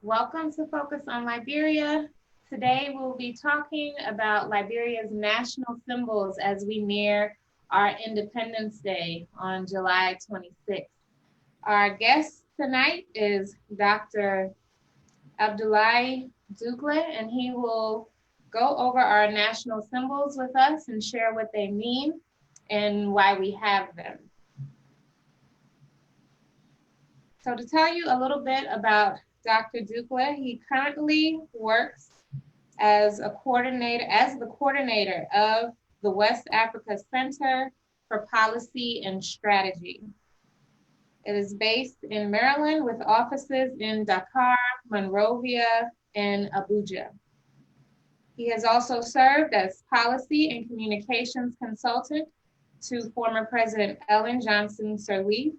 Welcome to Focus on Liberia. Today we'll be talking about Liberia's national symbols as we near our Independence Day on July 26th. Our guest tonight is Dr. Abdoulaye Dukule, and he will go over our national symbols with us and share what they mean and why we have them. So to tell you a little bit about Dr. Dukule, he currently works as the coordinator of the West Africa Center for Policy and Strategy. It is based in Maryland with offices in Dakar, Monrovia, and Abuja. He has also served as policy and communications consultant to former President Ellen Johnson Sirleaf.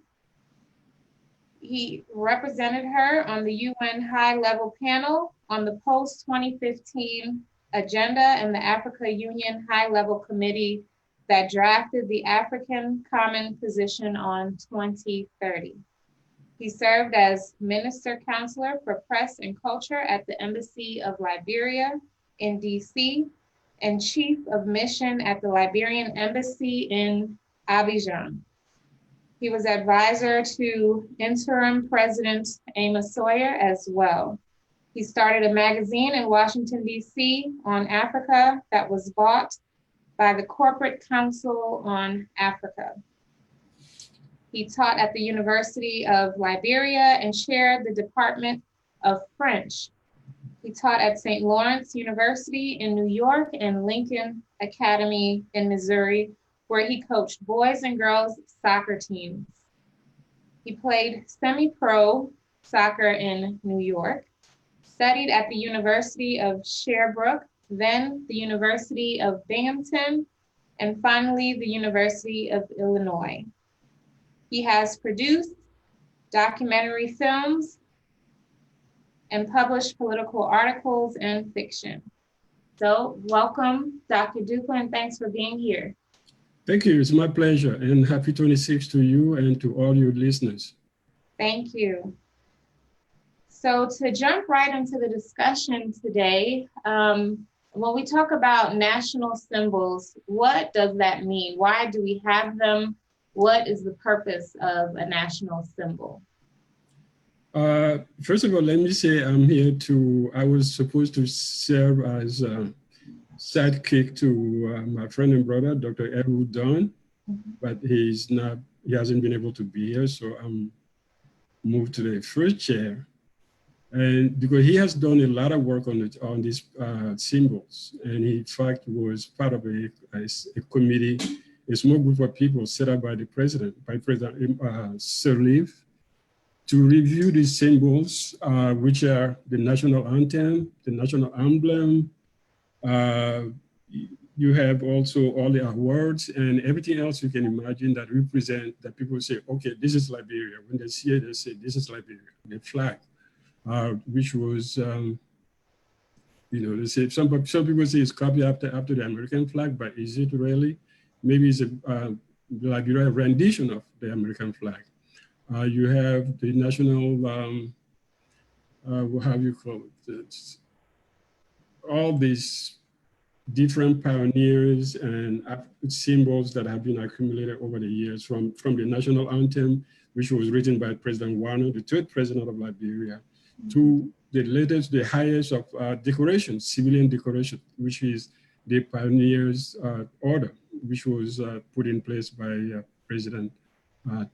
He represented her on the UN high-level panel on the post-2015 agenda and the Africa Union high-level committee that drafted the African Common Position on 2030. He served as Minister Counselor for Press and Culture at the Embassy of Liberia in DC and Chief of Mission at the Liberian Embassy in Abidjan. He was advisor to interim President Amos Sawyer as well. He started a magazine in Washington, D.C. on Africa that was bought by the Corporate Council on Africa. He taught at the University of Liberia and chaired the Department of French. He taught at St. Lawrence University in New York and Lincoln Academy in Missouri, where he coached boys and girls soccer teams. He played semi-pro soccer in New York, studied at the University of Sherbrooke, then the University of Binghamton, and finally the University of Illinois. He has produced documentary films and published political articles and fiction. So welcome, Dr. Dukule, and thanks for being here. Thank you. It's my pleasure, and happy 26th to you and to all your listeners. Thank you. So to jump right into the discussion today, when we talk about national symbols, what does that mean? Why do we have them? What is the purpose of a national symbol? First of all, let me say I was supposed to serve as sidekick to my friend and brother, Dr. Abdoulaye, but he hasn't been able to be here, so I'm moved to the first chair. And because he has done a lot of work on these symbols, and he in fact was part of a committee, a small group of people set up by President Sirleaf, to review these symbols, which are the national anthem, the national emblem. You have also all the awards and everything else you can imagine that represent, that people say, okay, this is Liberia. When they see it, they say, this is Liberia. The flag, which was, they say, some people say it's copied after the American flag, but is it really? Maybe it's a Liberia rendition of the American flag. You have the national, how you call it? All these different pioneers and symbols that have been accumulated over the years, from the national anthem, which was written by President Warner, the third president of Liberia, to the latest, the highest of decoration, civilian decoration, which is the Pioneers Order, which was put in place by President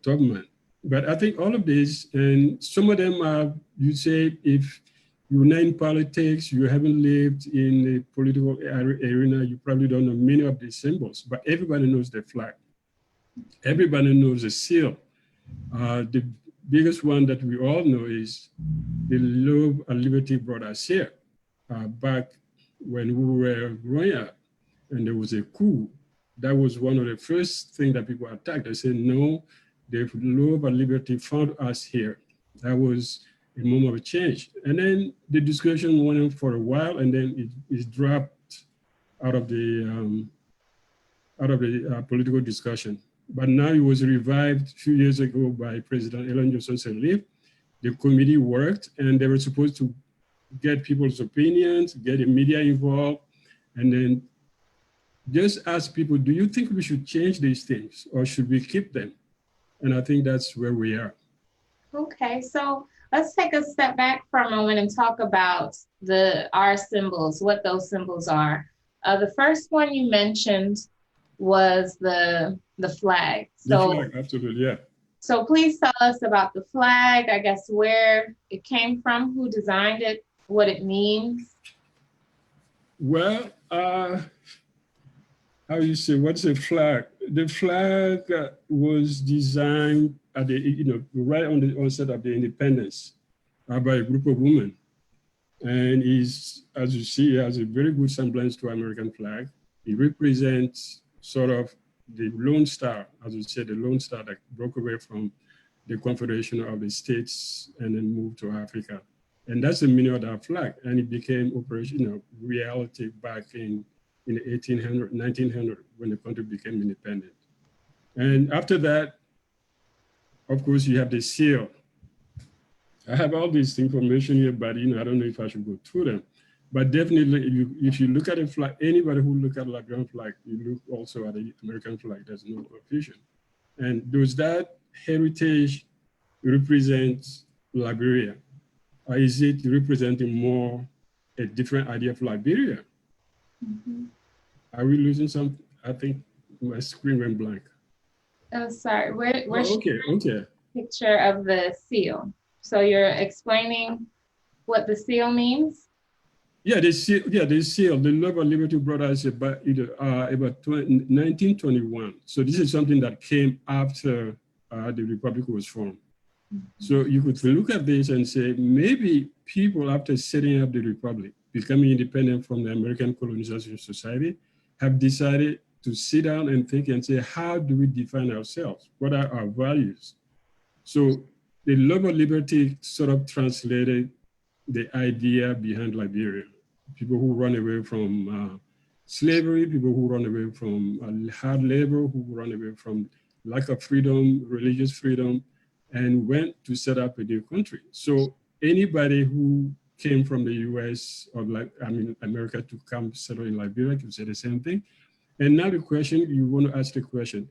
Tubman. But I think all of this, and some of them are, you say, if you're not in politics, you haven't lived in the political arena, you probably don't know many of these symbols, but everybody knows the flag. Everybody knows the seal. The biggest one that we all know is the love and liberty brought us here. Back when we were growing up and there was a coup, that was one of the first things that people attacked. They said, no, the love and liberty found us here. That was a moment of change. And then the discussion went on for a while, and then it dropped out of the political discussion. But now it was revived a few years ago by President Ellen Johnson Sirleaf, the committee worked, and they were supposed to get people's opinions, get the media involved, and then just ask people, do you think we should change these things or should we keep them? And I think that's where we are. Okay, so let's take a step back for a moment and talk about our symbols, what those symbols are. The first one you mentioned was the flag. The flag, absolutely, yeah. So please tell us about the flag, I guess where it came from, who designed it, what it means. Well, how you say, what's a flag? The flag was designed at the, right on the onset of the independence by a group of women. And is, as you see, has a very good semblance to American flag. It represents sort of the Lone Star, as we said, the Lone Star that broke away from the Confederation of the States and then moved to Africa. And that's the meaning of that flag. And it became operational reality back in the 1900, when the country became independent. And after that, of course, you have the seal. I have all this information here, but I don't know if I should go through them. But definitely, if you look at a flag, anybody who look at a Liberian flag, you look also at the American flag. There's no confusion. And does that heritage represent Liberia? Or is it representing more a different idea of Liberia? Mm-hmm. Are we losing something? I think my screen went blank. Oh, sorry. We're okay. Picture of the seal. So you're explaining what the seal means? Yeah, the seal. The Love and Liberty brought us about 1921. So this is something that came after the Republic was formed. Mm-hmm. So you could look at this and say, maybe people after setting up the Republic, becoming independent from the American colonization society, have decided to sit down and think and say, how do we define ourselves? What are our values? So the Love and Liberty sort of translated the idea behind Liberia. People who run away from slavery, people who run away from hard labor, who run away from lack of freedom, religious freedom, and went to set up a new country. So anybody who came from the US or America to come settle in Liberia could say the same thing. And now the question, you want to ask the question,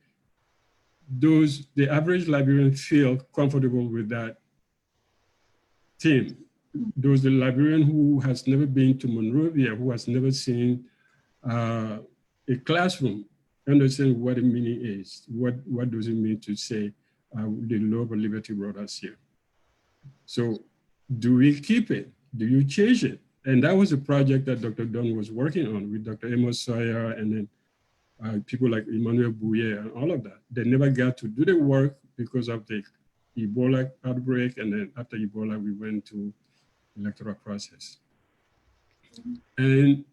does the average Liberian feel comfortable with that theme? Does the Liberian who has never been to Monrovia, who has never seen a classroom, understand what the meaning is? What does it mean to say the Love and Liberty brought us here? So do we keep it? Do you change it? And that was a project that Dr. Dunn was working on with Dr. Amos Sawyer and then people like Emmanuel Bouye and all of that. They never got to do the work because of the Ebola outbreak. And then after Ebola, we went to electoral process. And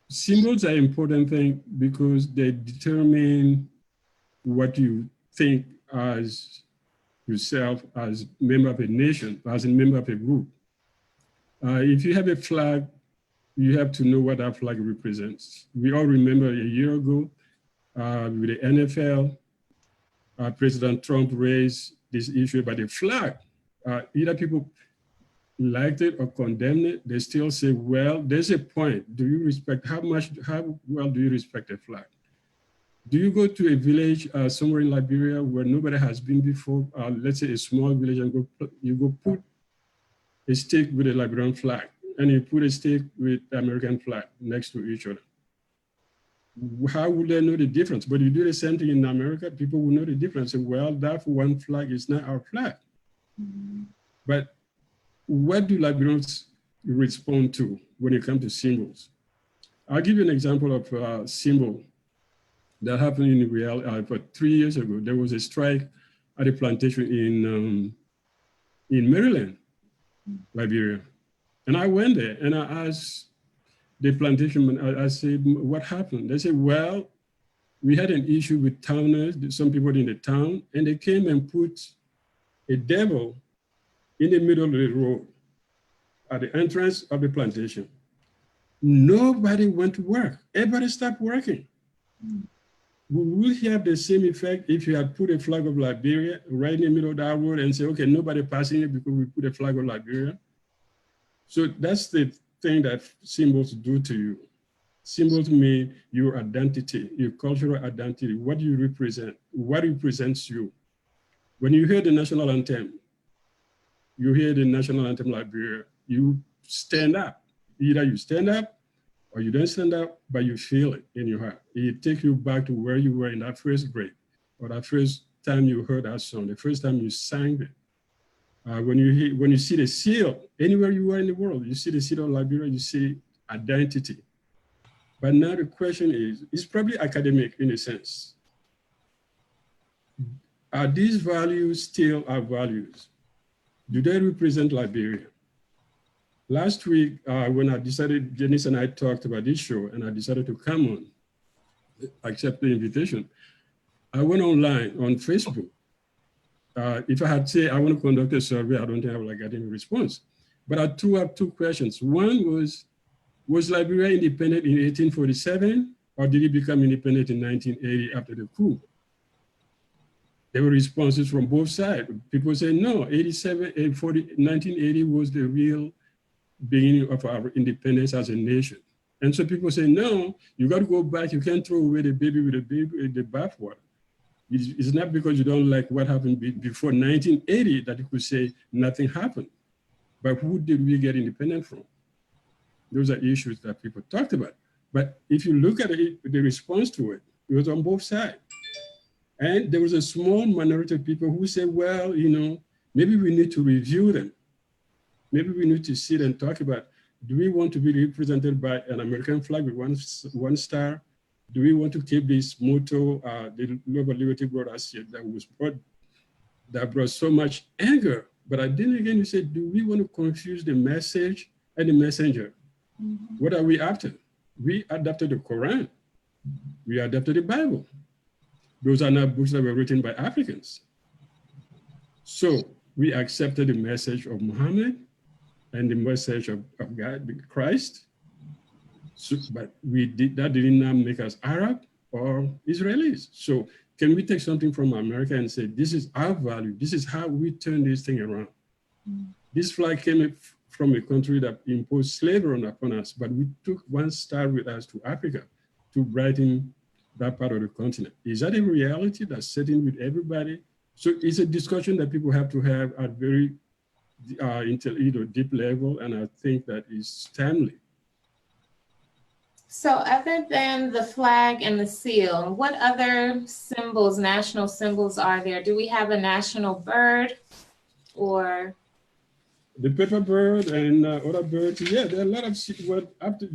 symbols are important thing because they determine what you think as yourself as member of a nation, as a member of a group. If you have a flag, you have to know what that flag represents. We all remember a year ago with the NFL, President Trump raised this issue about the flag. Either people liked it or condemned it. They still say, well, there's a point. Do you respect, how well do you respect a flag? Do you go to a village somewhere in Liberia where nobody has been before, let's say a small village, and you go put a stake with a Liberian flag, and you put a stake with the American flag next to each other? How would they know the difference? But you do the same thing in America, people will know the difference. Say, well, that one flag is not our flag. Mm-hmm. But what do Liberians respond to when it comes to symbols? I'll give you an example of a symbol that happened in reality. About 3 years ago, there was a strike at a plantation in Maryland, Liberia. And I went there and I asked the plantation man, I said, what happened? They said, well, we had an issue with towners, some people in the town, and they came and put a devil in the middle of the road at the entrance of the plantation. Nobody went to work. Everybody stopped working. Will it have the same effect if you had put a flag of Liberia right in the middle of that road and say, okay, nobody passing it because we put a flag of Liberia? So that's the thing that symbols do to you. Symbols mean your identity, your cultural identity, what you represent, what represents you. When you hear the national anthem, you hear the national anthem Liberia, you stand up. Either you stand up or you don't stand up, but you feel it in your heart. It takes you back to where you were in that first grade, or that first time you heard that song, the first time you sang it. When you see the seal, anywhere you are in the world, you see the seal of Liberia, you see identity. But now the question is, it's probably academic in a sense. Are these values still our values? Do they represent Liberia? Last week, when I decided, Janice and I talked about this show, and I decided to come on, accept the invitation, I went online on Facebook. If I had said I want to conduct a survey, I don't think I would have gotten a response. But I threw up two questions. One was Liberia independent in 1847, or did it become independent in 1980 after the coup? There were responses from both sides. People say, no, 1980 was the real beginning of our independence as a nation. And so people say, no, you got to go back. You can't throw away the baby with the bathwater. It's not because you don't like what happened before 1980 that you could say nothing happened. But who did we get independent from? Those are issues that people talked about. But if you look at it, the response to it, it was on both sides. And there was a small minority of people who said, well, you know, maybe we need to review them. Maybe we need to sit and talk about, do we want to be represented by an American flag with one star? Do we want to keep this motto, the love of liberty brought us here, that brought so much anger? But then again, you said, do we want to confuse the message and the messenger? Mm-hmm. What are we after? We adapted the Quran. We adapted the Bible. Those are not books that were written by Africans. So we accepted the message of Muhammad and the message of God, Christ. So, but that did not make us Arab or Israelis. So can we take something from America and say, this is our value, this is how we turn this thing around? Mm. This flag came from a country that imposed slavery upon us, but we took one star with us to Africa to brighten that part of the continent. Is that a reality that's sitting with everybody? So it's a discussion that people have to have at very deep level, and I think that is timely. So other than the flag and the seal, what other symbols, national symbols are there? Do we have a national bird or? The pepper bird and other birds, yeah, there are a lot of,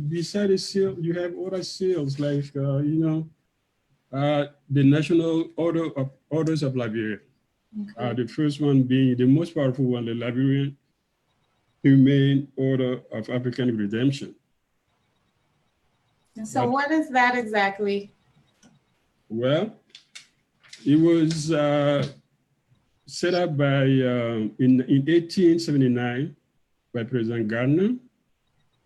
beside the seal, you have other seals like, the National Orders of Liberia. Okay. The first one being the most powerful one, the Liberian Humane Order of African Redemption. And so what is that exactly? Well, it was set up by, in 1879 by President Gardner,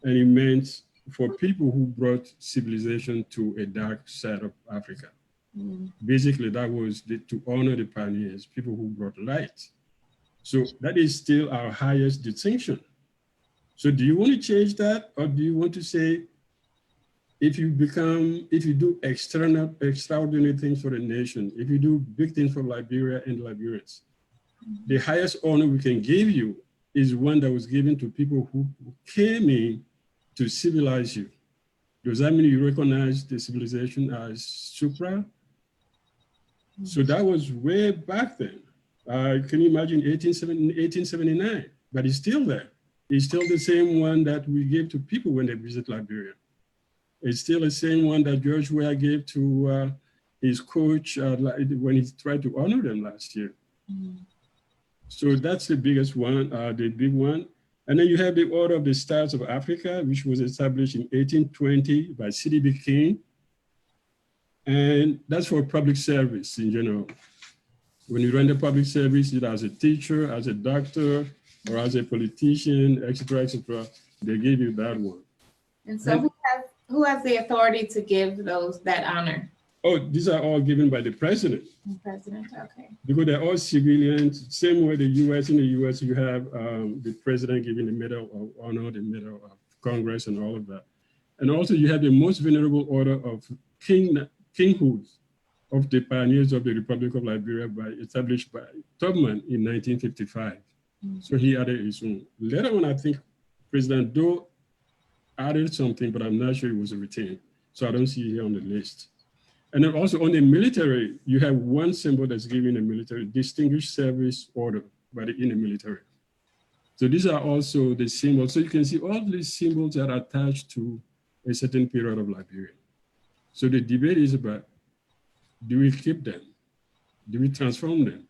and it meant for people who brought civilization to a dark side of Africa. Mm. Basically, that was to honor the pioneers, people who brought light. So that is still our highest distinction. So do you want to change that, or do you want to say, if you do extraordinary things for the nation, if you do big things for Liberia and Liberians, the highest honor we can give you is one that was given to people who came in to civilize you. Does that mean you recognize the civilization as supra? Mm-hmm. So that was way back then. Can you imagine 1879? But it's still there. It's still the same one that we gave to people when they visit Liberia. It's still the same one that George Weah gave to his coach when he tried to honor them last year. Mm-hmm. So that's the biggest one, the big one. And then you have the Order of the Stars of Africa, which was established in 1820 by C.D.B. King. And that's for public service in general. When you run the public service, either as a teacher, as a doctor, or as a politician, et cetera, they give you that one. And so who has the authority to give that honor? Oh, these are all given by the president. The president, okay. Because they're all civilians. Same way in the US, you have the president giving the Medal of Honor, the Medal of Congress, and all of that. And also you have the most venerable order of kinghood of the pioneers of the Republic of Liberia established by Tubman in 1955. So he added his own. Later on, I think President Doe added something, but I'm not sure it was retained. So I don't see it here on the list. And then also on the military, you have one symbol that's given the military, Distinguished Service Order in the military. So these are also the symbols. So you can see all these symbols are attached to a certain period of Liberia. So the debate is about, do we keep them? Do we transform them?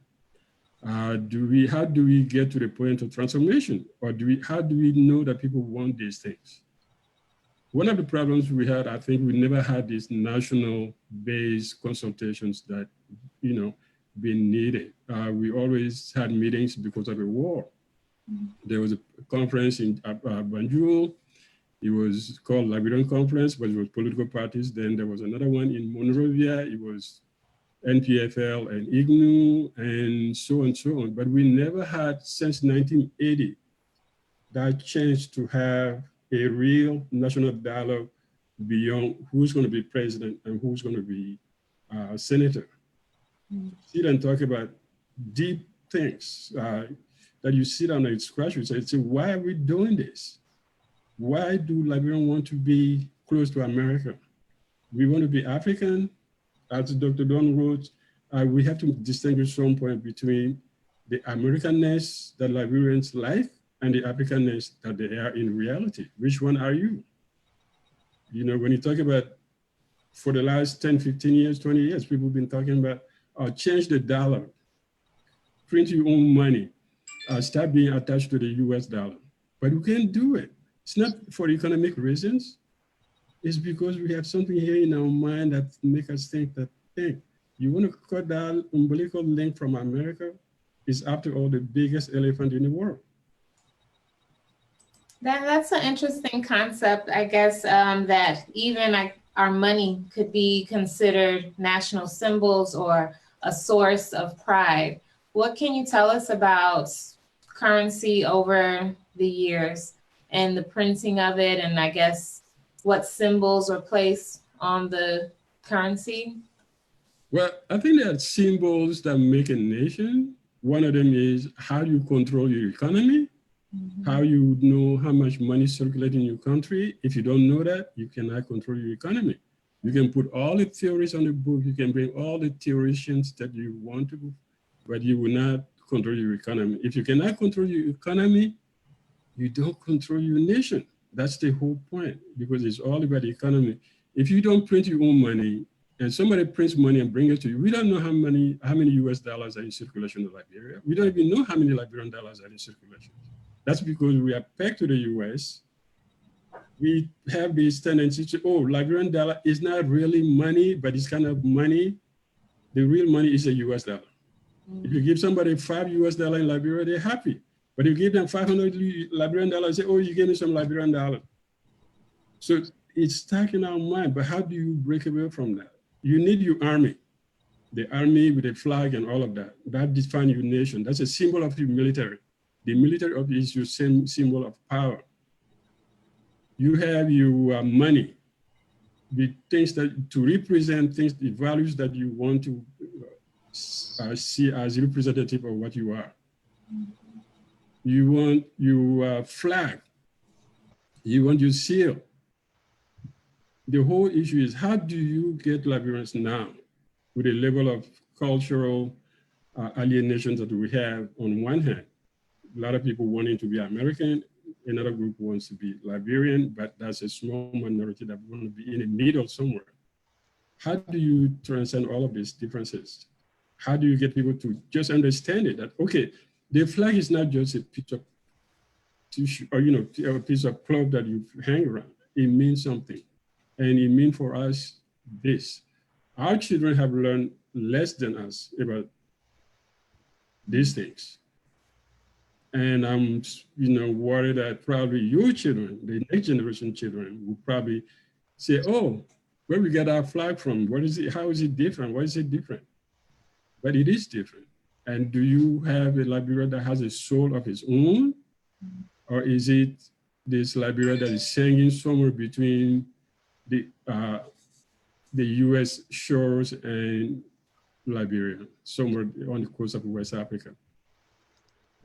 How do we get to the point of transformation? Or how do we know that people want these things? One of the problems we had, I think we never had these national-based consultations that, been needed. We always had meetings because of the war. There was a conference in Banjul. It was called Liberian Conference, but it was political parties. Then there was another one in Monrovia. It was NPFL and IGNU and so on and so on. But we never had, since 1980, that chance to have a real national dialogue beyond who's going to be president and who's going to be senator. Sit and talk about deep things that you sit down and scratch yourself and say, why are we doing this? Why do Liberians want to be close to America? We want to be African. As Dr. Don wrote, we have to distinguish some point between the Americanness that Liberians like and the Africanness that they are in reality. Which one are you? When you talk about, for the last 10, 15 years, 20 years, people have been talking about, change the dollar, print your own money, start being attached to the US dollar. But we can't do it. It's not for economic reasons. It's because we have something here in our mind that makes us think that, hey, you want to cut that umbilical link from America? It's after all the biggest elephant in the world. That's an interesting concept, I guess, that even our money could be considered national symbols or a source of pride. What can you tell us about currency over the years and the printing of it, and I guess what symbols are placed on the currency? Well, I think there are symbols that make a nation. One of them is how you control your economy, how you know how much money circulates in your country. If you don't know that, you cannot control your economy. You can put all the theories on the book, you can bring all the theoreticians that you want to, but you will not control your economy. If you cannot control your economy, you don't control your nation. That's the whole point, because it's all about the economy. If you don't print your own money and somebody prints money and brings it to you, we don't know how many US dollars are in circulation in Liberia. We don't even know how many Liberian dollars are in circulation. That's because we are pegged to the US. We have this tendency to, Liberian dollar is not really money, but it's kind of money. The real money is a US dollar. If you give somebody $5 US in Liberia, they're happy. But you give them 500 Liberian dollars, say, you gave me some Liberian dollar. So it's stuck in our mind, but how do you break away from that? You need your army, the army with a flag and all of that. That defines your nation. That's a symbol of your military. The military is your same symbol of power. You have your money, the things that to represent things, the values that you want to see as representative of what you are. You want your flag. You want your seal. The whole issue is, how do you get Liberians now with a level of cultural alienation that we have on one hand? A lot of people wanting to be American, another group wants to be Liberian, but that's a small minority that want to be in the middle somewhere. How do you transcend all of these differences? How do you get people to just understand it, that, okay, the flag is not just a piece of tissue or, a piece of cloth that you hang around. It means something. And it means for us this. Our children have learned less than us about these things. And I'm, worried that probably your children, the next generation children, will probably say, where we get our flag from. What is it? How is it different? Why is it different? But it is different. And do you have a Liberia that has a soul of its own? Or is it this Liberia that is hanging somewhere between the US shores and Liberia, somewhere on the coast of West Africa?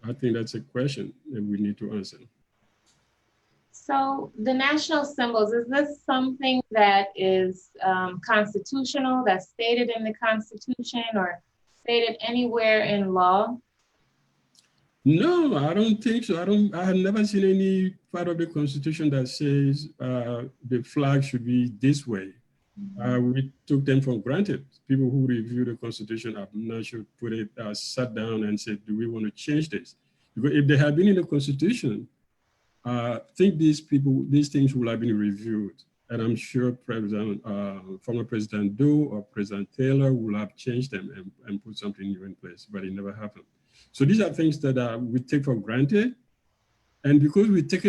I think that's a question that we need to answer. So the national symbols, is this something that is constitutional, that's stated in the Constitution or stated anywhere in law? No, I don't think so. I have never seen any part of the Constitution that says the flag should be this way. We took them for granted. People who review the Constitution, I'm not sure, put it, sat down and said, do we want to change this? Because if they had been in the Constitution, I think these things will have been reviewed. And I'm sure former President Doe or President Taylor will have changed them and put something new in place, but it never happened. So these are things that we take for granted. And because we take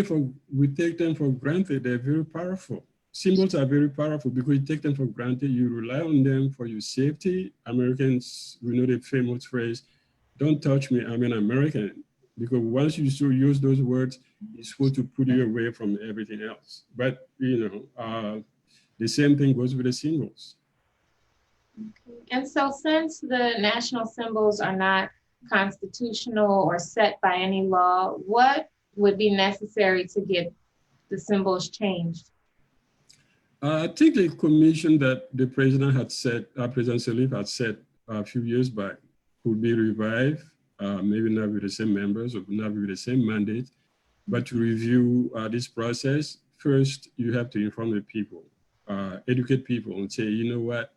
them for granted, they're very powerful. Symbols are very powerful because you take them for granted, you rely on them for your safety. Americans, we know the famous phrase, don't touch me, I'm an American. Because once you use those words, it's supposed to put you away from everything else. But, the same thing goes with the symbols. Okay. And so since the national symbols are not constitutional or set by any law, what would be necessary to get the symbols changed? I think the commission that the president had set, President Sirleaf had set a few years back, could be revived, maybe not with the same members or not with the same mandate, but to review this process. First, you have to inform the people, educate people and say, you know what,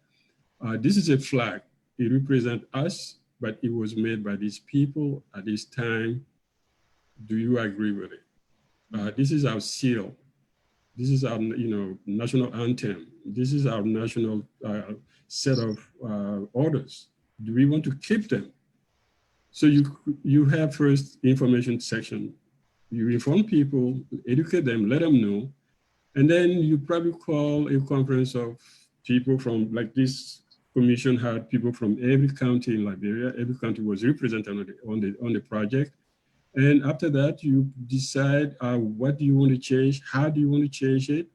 this is a flag. It represents us, but it was made by these people at this time. Do you agree with it? This is our seal. This is our, national anthem. This is our national set of orders. Do we want to keep them? So you have first information section. You inform people, educate them, let them know, and then you probably call a conference of people from, like this commission had people from every county in Liberia. Every county was represented on the project. And after that, you decide what do you want to change? How do you want to change it?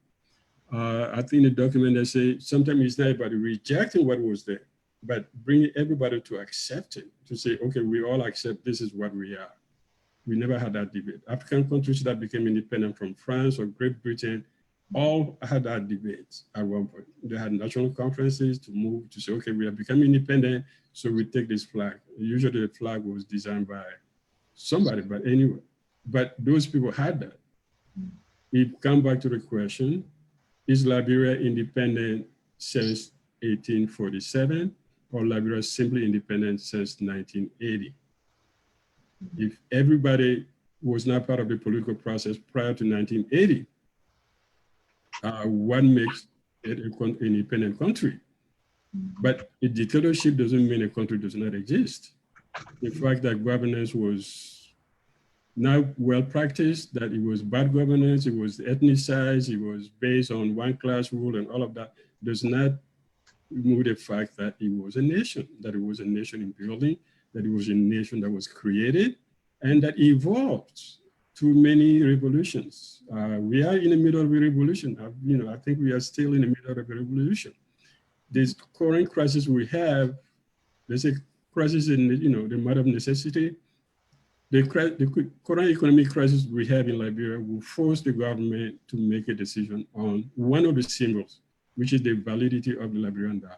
I think the document they say sometimes it's not about rejecting what was there, but bringing everybody to accept it, to say, okay, we all accept this is what we are. We never had that debate. African countries that became independent from France or Great Britain all had that debate at one point. They had national conferences to move to say, okay, we have become independent, so we take this flag. Usually the flag was designed by somebody, but anyway, but those people had that. It come back to the question, is Liberia independent since 1847 or Liberia simply independent since 1980? If everybody was not part of the political process prior to 1980, what makes it an independent country? But a dictatorship doesn't mean a country does not exist. The fact that governance was not well practiced, that it was bad governance, it was ethnicized, it was based on one class rule and all of that, does not remove the fact that it was a nation, that it was a nation in building, that it was a nation that was created and that evolved through many revolutions. We are in the middle of a revolution. I think we are still in the middle of a revolution. This current crisis we have, there's a crisis in the matter of necessity. The current economic crisis we have in Liberia will force the government to make a decision on one of the symbols, which is the validity of the Liberian dollar.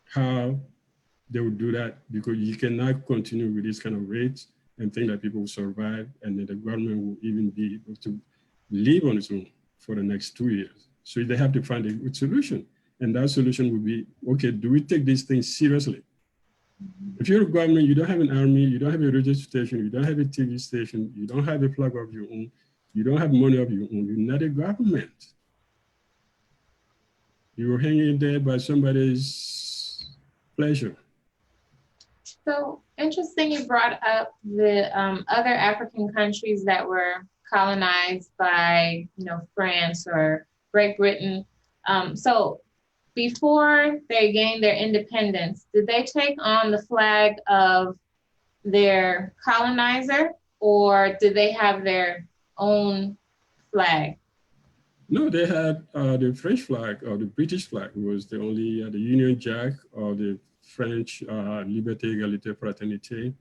How they will do that, because you cannot continue with this kind of rates and think that people will survive and then the government will even be able to live on its own for the next 2 years. So they have to find a good solution. And that solution will be, okay, do we take these things seriously? If you're a government, you don't have an army, you don't have a radio station, you don't have a TV station, you don't have a flag of your own, you don't have money of your own, you're not a government. You're hanging there by somebody's pleasure. So interesting you brought up the other African countries that were colonized by, France or Great Britain. So before they gained their independence, did they take on the flag of their colonizer, or did they have their own flag? No, they had the French flag or the British flag was the only, the Union Jack or the French Liberté, Égalité, Fraternité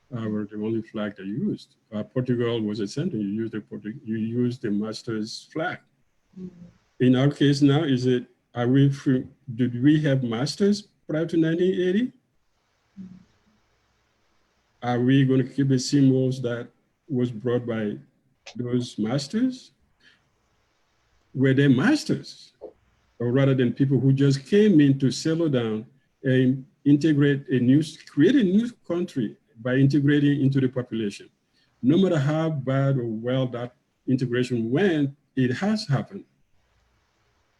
were the only flag they used. Portugal was the same thing. You used the master's flag. In our case now, did we have masters prior to 1980? Are we going to keep the symbols that was brought by those masters? Were they masters? Or rather than people who just came in to settle down and create a new country by integrating into the population? No matter how bad or well that integration went, it has happened.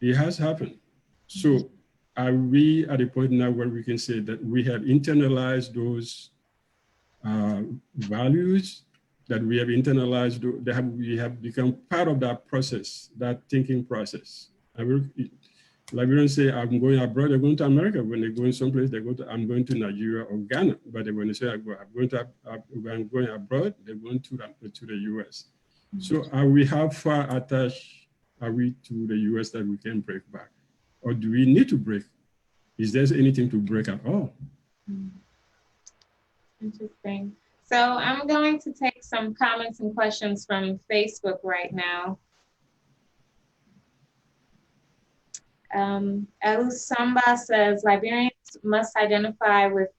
It has happened. So are we at a point now where we can say that we have internalized those values, that we have internalized, we have become part of that process, that thinking process? Liberians say, I'm going abroad, they're going to America. When they're going someplace, I'm going to Nigeria or Ghana. But when they say, I'm going abroad, they're going to the US. So how far attached are we to the US that we can break back? Or do we need to break? Is there anything to break at all? Interesting. So I'm going to take some comments and questions from Facebook right now. Elusamba says, Liberians must identify with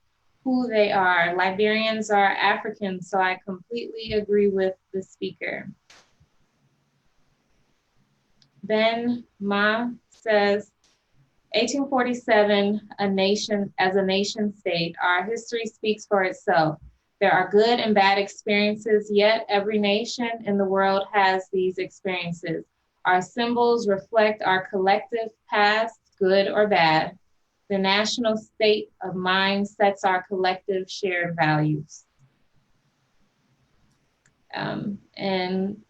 who they are. Liberians are Africans, so I completely agree with the speaker. Ben Ma says, 1847, as a nation state, our history speaks for itself. There are good and bad experiences, yet every nation in the world has these experiences. Our symbols reflect our collective past, good or bad. The national state of mind sets our collective shared values. And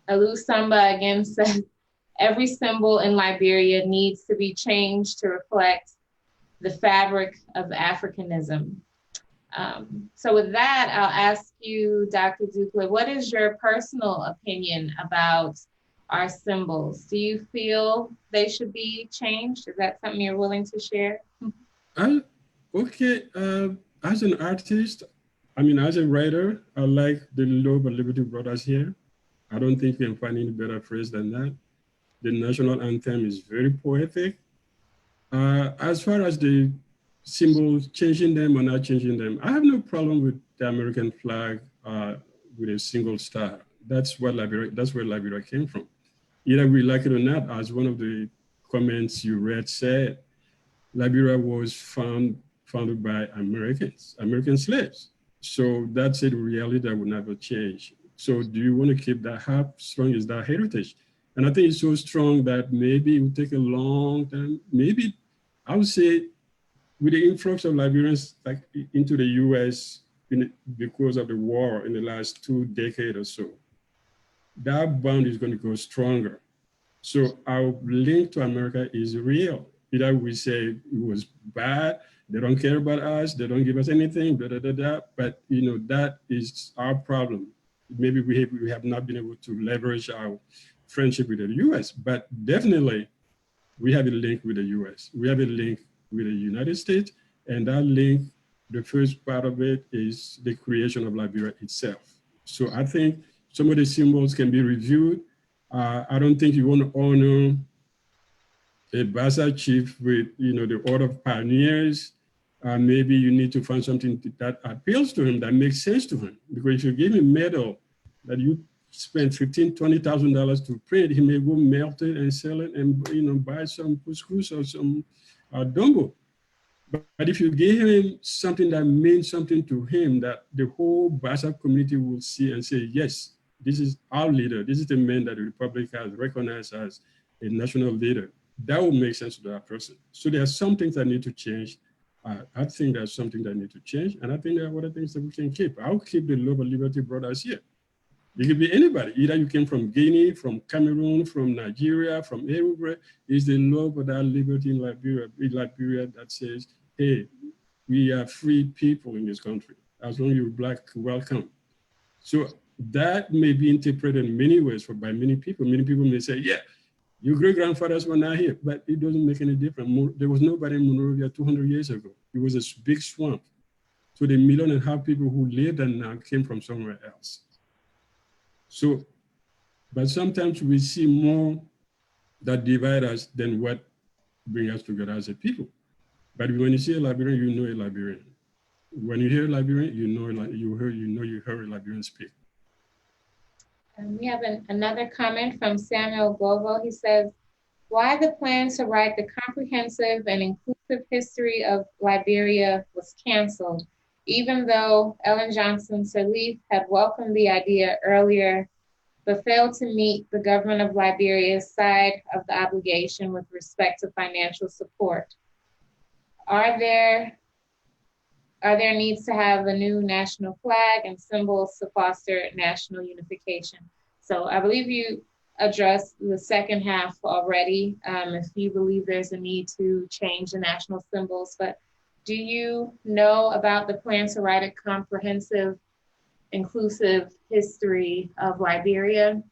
Alu Samba again says, every symbol in Liberia needs to be changed to reflect the fabric of Africanism. So with that, I'll ask you, Dr. Dukule, what is your personal opinion about our symbols? Do you feel they should be changed? Is that something you're willing to share? Okay, as an artist, as a writer, I like the Love and Liberty Brothers here. I don't think you can find any better phrase than that. The national anthem is very poetic. As far as the symbols, changing them or not changing them, I have no problem with the American flag with a single star. That's where Liberia came from. Either we like it or not, as one of the comments you read said, Liberia was founded by American slaves. So that's a reality that will never change. So do you want to keep that? How strong is that heritage? And I think it's so strong that maybe it will take a long time. Maybe I would say with the influx of Liberians into the US because of the war in the last 2 decades or so, that bond is going to go stronger. So our link to America is real. Either we say it was bad, they don't care about us, they don't give us anything, but that is our problem. Maybe we have not been able to leverage our friendship with the US, but definitely we have a link with the US. We have a link with the United States, and that link, the first part of it is the creation of Liberia itself. So I think some of the symbols can be reviewed. I don't think you want to honor a Bassa chief with the Order of Pioneers. Maybe you need to find something that appeals to him, that makes sense to him. Because if you give him a medal that you spend $15,000, $20,000 to print, he may go melt it and sell it and buy some couscous or some dongo. But if you give him something that means something to him, that the whole Bassa community will see and say, yes, this is our leader. This is the man that the Republic has recognized as a national leader. That will make sense to that person. So there are some things that need to change. I think there's something that need to change. And I think there are other things that we can keep. I'll keep the Love and Liberty Brothers here. It could be anybody. Either you came from Guinea, from Cameroon, from Nigeria, from everywhere. It's the love of that liberty in Liberia that says, hey, we are free people in this country. As long as you're Black, welcome. So that may be interpreted in many ways by many people. Many people may say, yeah, your great-grandfathers were not here, but it doesn't make any difference. There was nobody in Monrovia 200 years ago. It was a big swamp. So the 1.5 million people who live there now came from somewhere else. So, but sometimes we see more that divide us than what bring us together as a people. But when you see a Liberian, you know a Liberian. When you hear a Liberian, you know you heard a Liberian speak. And we have another comment from Samuel Govo. He says, why the plan to write the comprehensive and inclusive history of Liberia was canceled, even though Ellen Johnson Sirleaf had welcomed the idea earlier, but failed to meet the government of Liberia's side of the obligation with respect to financial support. Are there needs to have a new national flag and symbols to foster national unification? So I believe you addressed the second half already, if you believe there's a need to change the national symbols, but do you know about the plan to write a comprehensive, inclusive history of Liberia?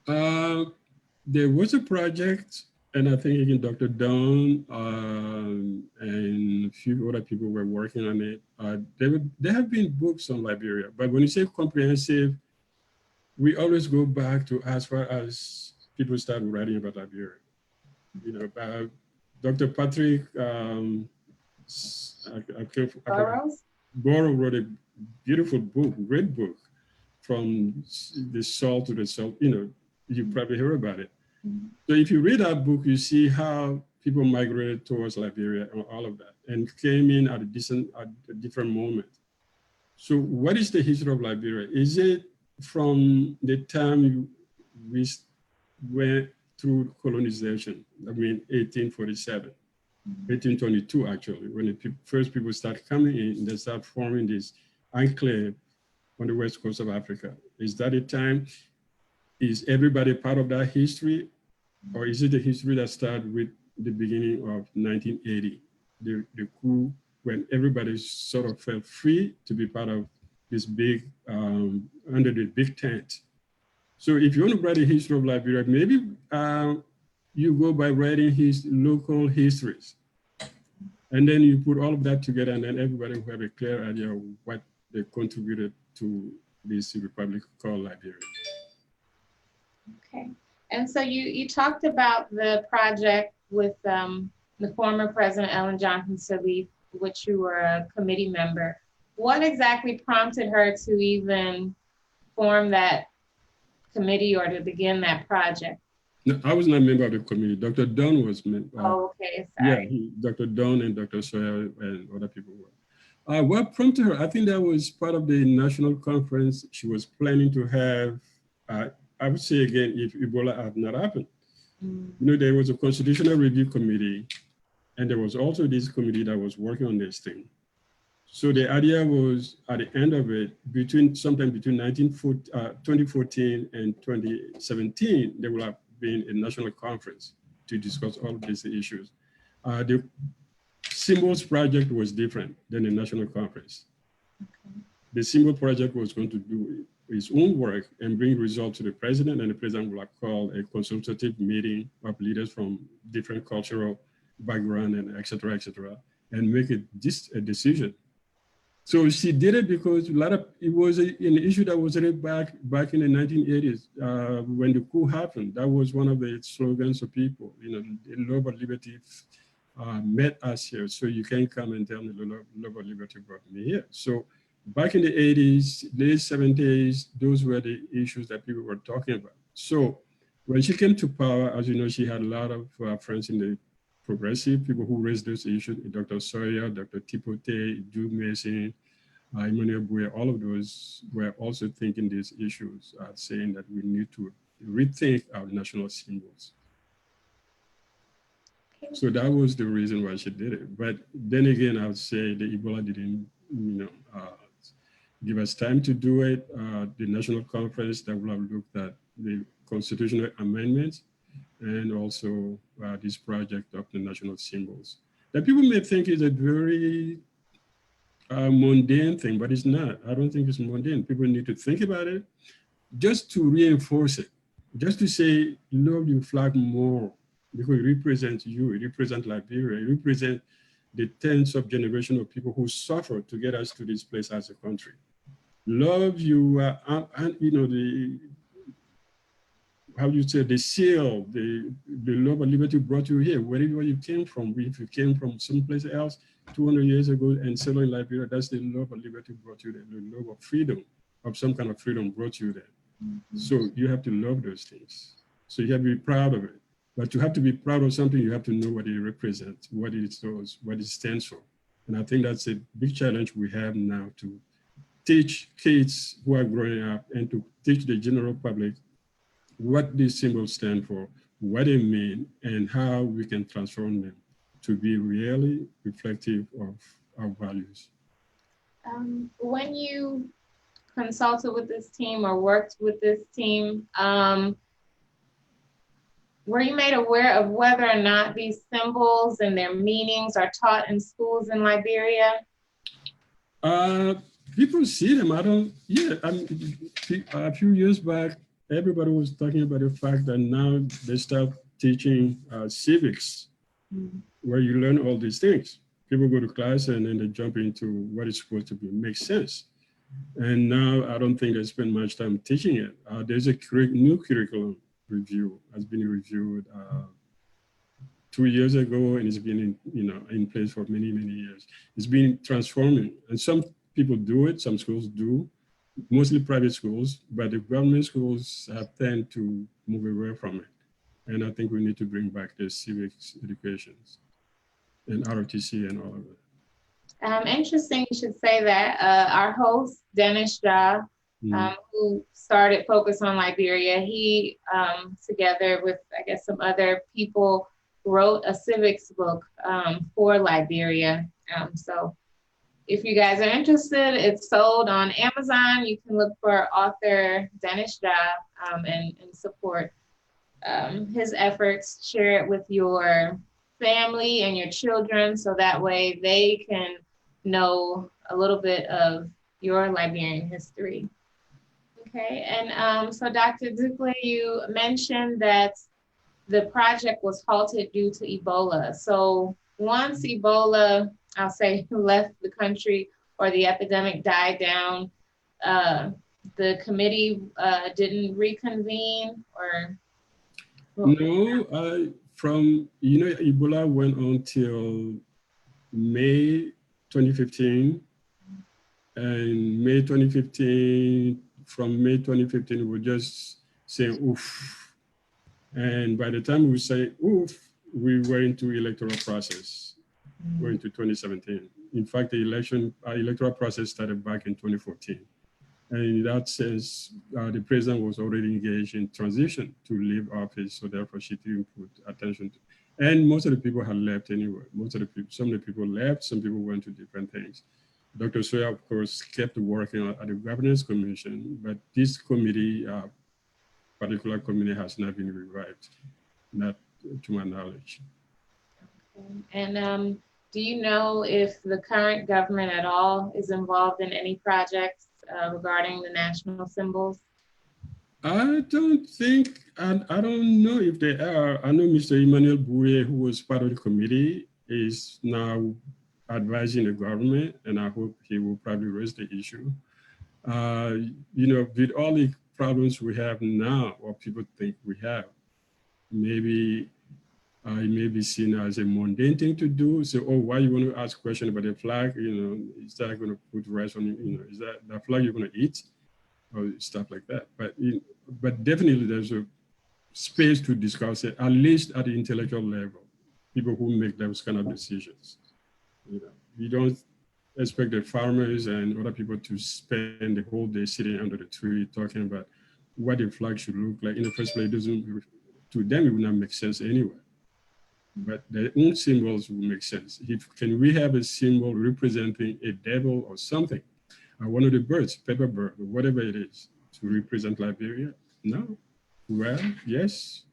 There was a project, and I think again, Dr. Dawn and a few other people were working on it. There have been books on Liberia, but when you say comprehensive, we always go back to as far as people started writing about Liberia. You know, Dr. Patrick Borough wrote a beautiful book, great book, From the Salt to the Salt. You know, you probably heard about it. So if you read that book, you see how people migrated towards Liberia and all of that, and came in at a different moment. So what is the history of Liberia? Is it from the time we went through colonization? I mean, 1847, 1822 actually, when the first people start coming in, they start forming this enclave on the west coast of Africa. Is that a time? Is everybody part of that history? Or is it the history that started with the beginning of 1980, the coup, when everybody sort of felt free to be part of this big, under the big tent? So if you want to write a history of Liberia, maybe you go by writing his local histories. And then you put all of that together, and then everybody will have a clear idea of what they contributed to this republic called Liberia. Okay. And so you talked about the project with the former President Ellen Johnson Sirleaf, which you were a committee member. What exactly prompted her to even form that committee or to begin that project? No, I was not a member of the committee. Dr. Dunn was member. Oh, okay, sorry. Yeah, Dr. Dunn and Dr. Sawyer and other people were. What prompted her? I think that was part of the national conference she was planning to have. I would say again, if Ebola had not happened. You know, there was a constitutional review committee, and there was also this committee that was working on this thing. So the idea was, at the end of it, sometime between 2014 and 2017, there will have been a national conference to discuss all of these issues. The Symbols Project was different than the national conference. Okay. The Symbol Project was going to do his own work and bring results to the president, and the president will have called a consultative meeting of leaders from different cultural background and et cetera, and make a decision. So she did it because it was an issue that was already back in the 1980s when the coup happened. That was one of the slogans of people, you know, the love of liberty met us here. So you can come and tell me the love of liberty brought me here. So back in the 80s, late 70s, those were the issues that people were talking about. So when she came to power, as you know, she had a lot of friends in the progressive, people who raised those issues, Dr. Sawyer, Dr. Tipote, Drew Mason, Emmanuel Bouye, all of those were also thinking these issues, saying that we need to rethink our national symbols. So that was the reason why she did it. But then again, I would say the Ebola didn't, you know, give us time to do it. The national conference that will have looked at the constitutional amendments and also this project of the national symbols. That people may think is a very mundane thing, but it's not. I don't think it's mundane. People need to think about it just to reinforce it, just to say, love your flag more because it represents you, it represents Liberia, it represents the tens of generations of people who suffered to get us to this place as a country. Love you, and you know, how you say, the seal, the love and liberty brought you here, wherever you came from. If you came from someplace else 200 years ago and settled in Liberia, that's the love and liberty brought you there. The love of freedom, of some kind of freedom brought you there. So you have to love those things. So you have to be proud of it. But you have to be proud of something, you have to know what it represents, what it does, what it stands for. And I think that's a big challenge we have now, to teach kids who are growing up and to teach the general public what these symbols stand for, what they mean, and how we can transform them to be really reflective of our values. When you consulted with this team or worked with this team, were you made aware of whether or not these symbols and their meanings are taught in schools in Liberia? People see them. A few years back, everybody was talking about the fact that now they start teaching civics, where you learn all these things. People go to class and then they jump into what is supposed to be, makes sense. And now I don't think they spend much time teaching it. There's a new curriculum review, has been reviewed 2 years ago, and it's been in place for many, many years. It's been transforming, and some people do it, some schools do, mostly private schools, but the government schools have tended to move away from it. And I think we need to bring back the civics educations and ROTC and all of it. Interesting you should say that. Our host, dr.nya, who started Focus on Liberia, he, together with, I guess, some other people, wrote a civics book for Liberia. So if you guys are interested, it's sold on Amazon. You can look for author dr.nya and support his efforts. Share it with your family and your children so that way they can know a little bit of your Liberian history. Okay, and so Dr. Dukule, you mentioned that the project was halted due to Ebola. So once Ebola, I'll say, left the country or the epidemic died down, the committee didn't reconvene or? No, Ebola went on till May 2015. And May 2015, from May 2015, we just say oof. And by the time we say oof, we were into electoral process. We're into 2017. In fact, the electoral process started back in 2014. And in that sense, the president was already engaged in transition to leave office, so therefore she didn't put attention to. And most of the people had left anyway. Some of the people left, some people went to different things. Dr. Soya, of course, kept working at the governance commission, but this committee, particular committee, has not been revived, not to my knowledge. And do you know if the current government at all is involved in any projects regarding the national symbols? I don't think, I don't know if they are. I know Mr. Emmanuel Bouye, who was part of the committee, is now advising the government, and I hope he will probably raise the issue. With all the problems we have now, or people think we have, maybe it may be seen as a mundane thing to do. So, why you want to ask a question about the flag? Is that going to put rice on, is that the flag you're going to eat? Or stuff like that. But definitely there's a space to discuss it, at least at the intellectual level, people who make those kind of decisions. We don't expect the farmers and other people to spend the whole day sitting under the tree talking about what the flag should look like. In the first place, to them, it would not make sense anyway. But their own symbols will make sense. Can we have a symbol representing a devil or something? one of the birds, paper bird, or whatever it is, to represent Liberia? No. Well, yes.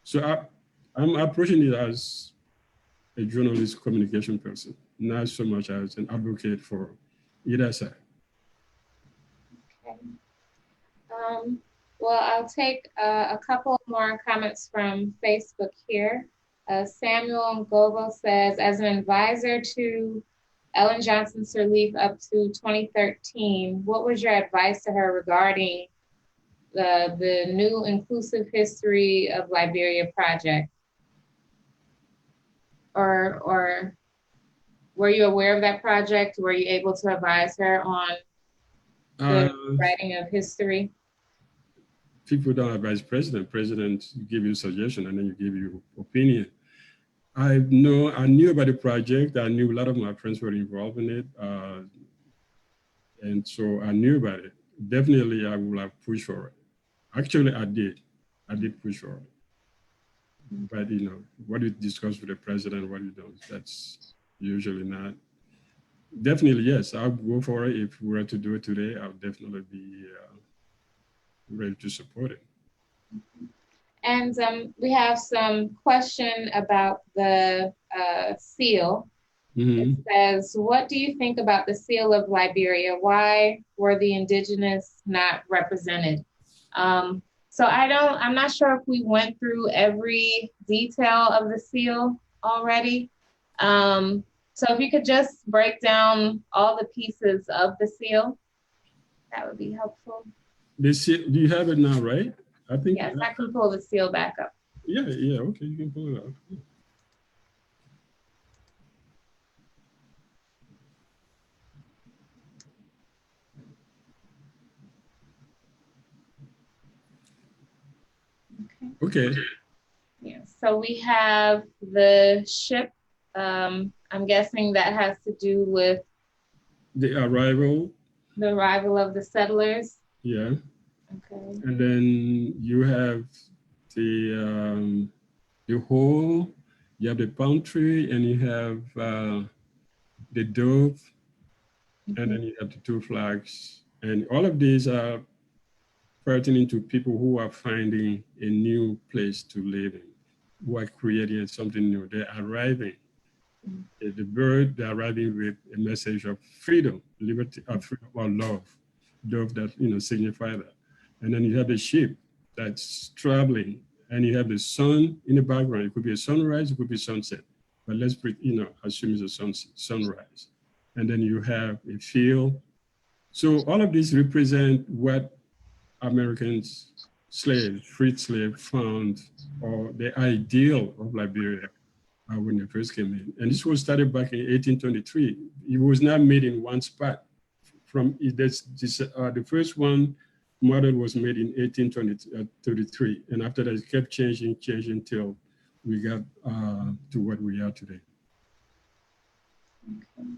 So I'm approaching it as a journalist communication person, not so much as an advocate for either side. Okay. Well, I'll take a couple more comments from Facebook here. Samuel Gobo says, as an advisor to Ellen Johnson Sirleaf up to 2013, what was your advice to her regarding the new Inclusive History of Liberia project? Or were you aware of that project? Were you able to advise her on the writing of history? People don't advise president. President give you suggestion and then you give your opinion. I knew about the project. I knew a lot of my friends were involved in it. And so I knew about it. Definitely, I would have pushed for it. Actually, I did push for it. But, what you discuss with the president, what you don't, that's usually not. Definitely, yes, I'll go for it. If we were to do it today, I'll definitely be ready to support it. And we have some question about the seal. Mm-hmm. It says, what do you think about the seal of Liberia? Why were the indigenous not represented? So I'm not sure if we went through every detail of the seal already. So if you could just break down all the pieces of the seal, that would be helpful. The seal, do you have it now, right? I think. Yes, I can pull the seal back up. Yeah, okay, you can pull it up. Yeah. Okay. Yeah, so we have the ship. I'm guessing that has to do with the arrival of the settlers. Yeah. Okay. And then you have the hole, you have the palm tree, and you have the dove, mm-hmm. And then you have the two flags. And all of these are pertaining to people who are finding a new place to live in, who are creating something new. They're arriving. Mm-hmm. The bird, they're arriving with a message of freedom, liberty, freedom or love. Dove that, signify that. And then you have the ship that's traveling, and you have the sun in the background. It could be a sunrise, it could be sunset, but let's assume it's a sunrise. And then you have a field. So all of these represent what Americans, freed slaves found, or the ideal of Liberia when they first came in. And this was started back in 1823. It was not made in one spot. The first one model was made in 1833, and after that it kept changing till we got to what we are today. Okay.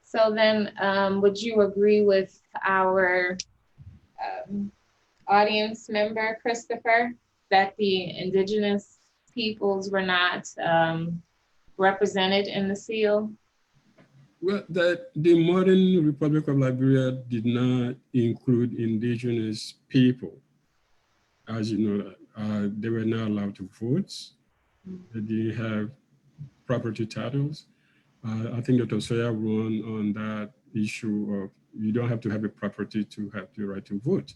So then would you agree with our audience member, Christopher, that the indigenous peoples were not represented in the seal? Well, that the modern Republic of Liberia did not include indigenous people. As you know, they were not allowed to vote. They didn't have property titles. I think Dr. Soya won on that issue of you don't have to have a property to have the right to vote.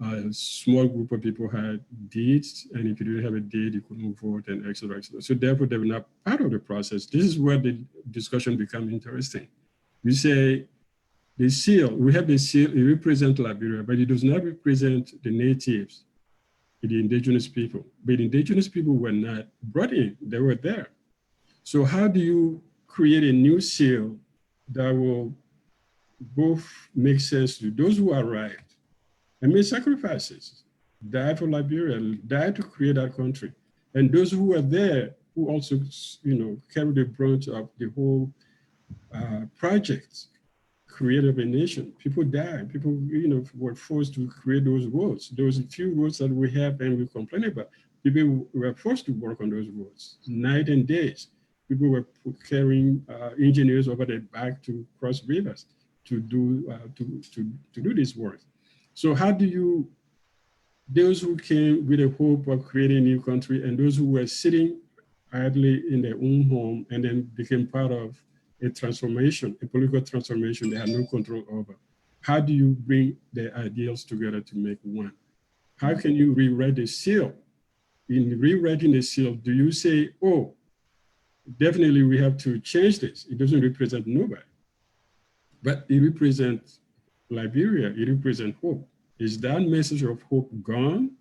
A small group of people had deeds, and if you didn't have a deed, you couldn't vote, and et cetera, et cetera. So therefore, they were not part of the process. This is where the discussion becomes interesting. We say the seal, we have the seal, it represents Liberia, but it does not represent the natives, the indigenous people. But the indigenous people were not brought in, they were there. So how do you create a new seal that will both make sense to those who arrived and made sacrifices, died for Liberia, died to create that country, and those who were there who also, carried the brunt of the whole project, created a nation. People died. People, were forced to create those roads. Those few roads that we have and we complain about. People were forced to work on those roads, night and days. People were carrying engineers over their back to cross rivers to do this work. So how do you, those who came with a hope of creating a new country and those who were sitting idly in their own home and then became part of a transformation, a political transformation they had no control over, how do you bring the ideals together to make one? How can you rewrite the seal? In rewriting the seal, do you say, oh, definitely we have to change this. It doesn't represent nobody, but it represents Liberia, it represents hope. Is that message of hope gone?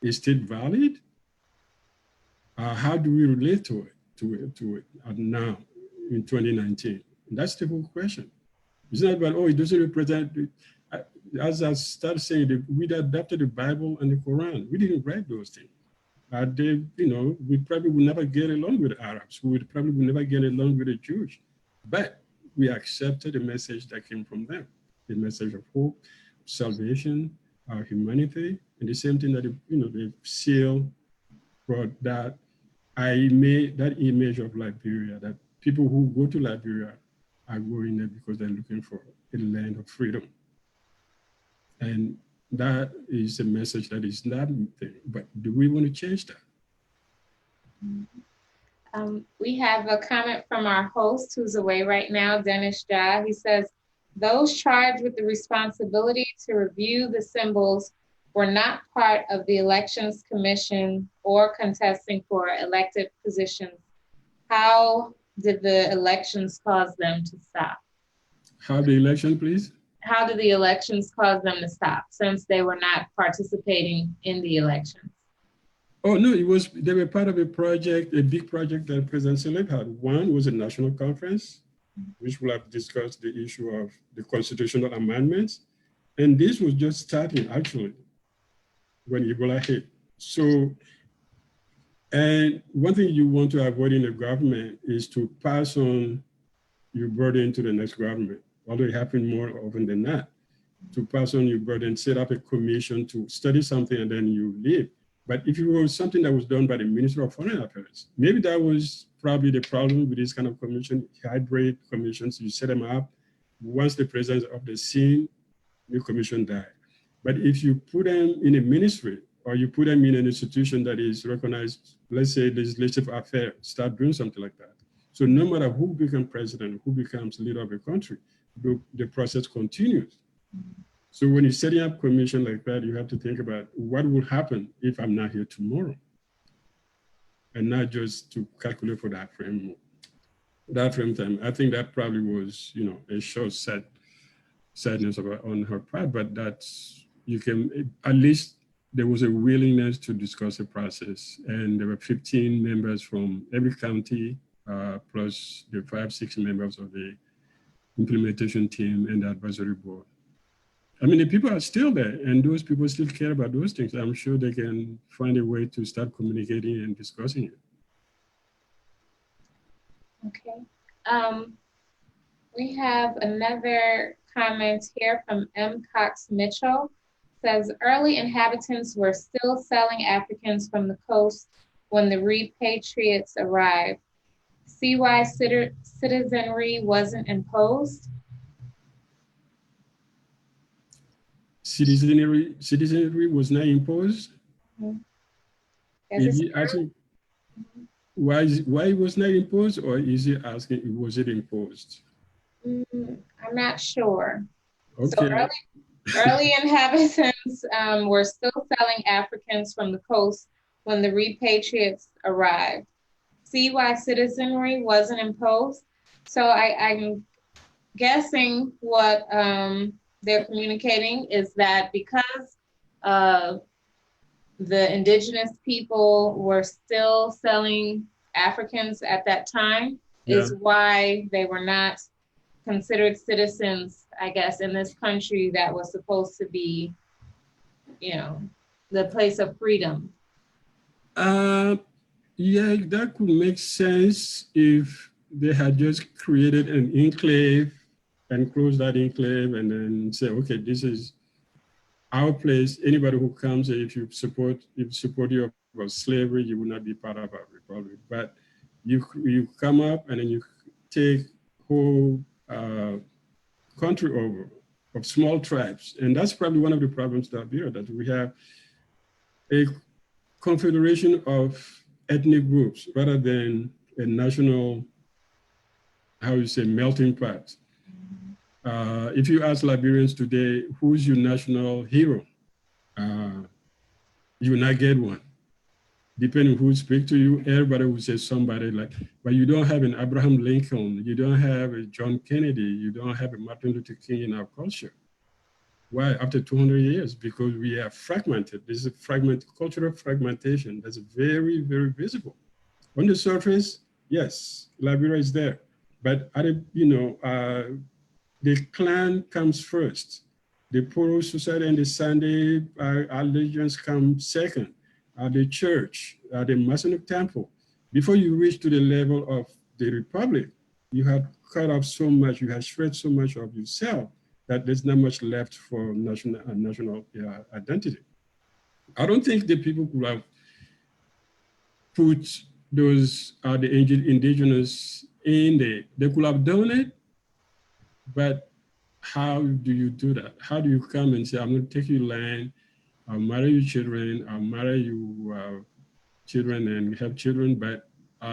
Is it valid? How do we relate to it now in 2019? And that's the whole question. It's not about, oh, it doesn't represent, as I started saying, we adapted the Bible and the Quran. We didn't write those things. We probably would never get along with the Arabs. We would probably never get along with the Jews. But we accepted the message that came from them, the message of hope, salvation, our humanity, and the same thing that the seal brought, that that image of Liberia, that people who go to Liberia are going there because they're looking for a land of freedom. And that is a message that is not there. But do we want to change that? We have a comment from our host who's away right now, Dennis Jha. He says, those charged with the responsibility to review the symbols were not part of the Elections Commission or contesting for elected positions. How did the elections cause them to stop? How the election, please? How did the elections cause them to stop since they were not participating in the elections? Oh, no, they were part of a project, a big project that President Saleh had. One was a national conference, which will have discussed the issue of the constitutional amendments. And this was just starting, actually, when Ebola hit. So, and one thing you want to avoid in a government is to pass on your burden to the next government, although it happened more often than not, to pass on your burden, set up a commission to study something and then you leave. But if it was something that was done by the Minister of Foreign Affairs, maybe that was probably the problem with this kind of commission, hybrid commissions. You set them up. Once the president's of the scene, the commission died. But if you put them in a ministry or you put them in an institution that is recognized, let's say legislative affairs, start doing something like that. So no matter who becomes president, who becomes leader of a country, the process continues. So when you're setting up a commission like that, you have to think about what will happen if I'm not here tomorrow, and not just to calculate for that frame time. I think that probably was, a short sadness on her part, but that's, you can, at least there was a willingness to discuss the process, and there were 15 members from every county, plus the 5-6 members of the implementation team and the advisory board. I mean, the people are still there, and those people still care about those things. I'm sure they can find a way to start communicating and discussing it. Okay. We have another comment here from M. Cox Mitchell. Says, early inhabitants were still selling Africans from the coast when the repatriates arrived. See why citizenry wasn't imposed? Citizenry was not imposed? Mm-hmm. Is he asking why it was not imposed, or is he asking was it imposed? I'm not sure. Okay. So early inhabitants were still selling Africans from the coast when the repatriates arrived. See why citizenry wasn't imposed? So I'm guessing what they're communicating is that because the indigenous people were still selling Africans at that time, is why they were not considered citizens, I guess, in this country that was supposed to be, the place of freedom. Yeah, that could make sense if they had just created an enclave and closed that enclave and then say, okay, this is our place. Anybody who comes, if you support you about slavery, you will not be part of our republic. But you come up and then you take whole country of small tribes. And that's probably one of the problems that we have a confederation of ethnic groups rather than a national, how you say, melting pot. If you ask Liberians today, who's your national hero? You will not get one. Depending who speaks to you, everybody will say somebody like, but you don't have an Abraham Lincoln, you don't have a John Kennedy, you don't have a Martin Luther King in our culture. Why? After 200 years, because we are fragmented. This is a cultural fragmentation that's very, very visible. On the surface, yes, Liberia is there, but the clan comes first. The Poro society and the Sunday allegiance come second. The church, the Masonic temple. Before you reach to the level of the republic, you had cut off so much, you had shred so much of yourself that there's not much left for national identity. I don't think the people could have put those the indigenous in there. They could have done it, but how do you do that? How do you come and say, I'm going to take your land, I'll marry your children, I'll marry you children and have children, but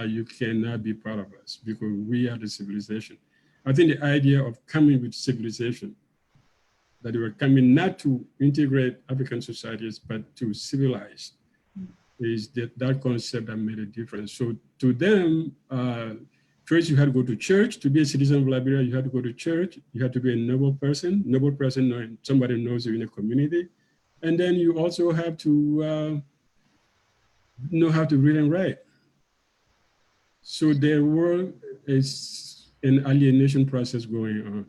you cannot be part of us because we are the civilization. I think the idea of coming with civilization, that they were coming not to integrate African societies, but to civilize, is that concept that made a difference. So to them, first you had to go to church. To be a citizen of Liberia, you had to go to church. You had to be a noble person knowing somebody knows you in a community. And then you also have to know how to read and write. So there is an alienation process going on.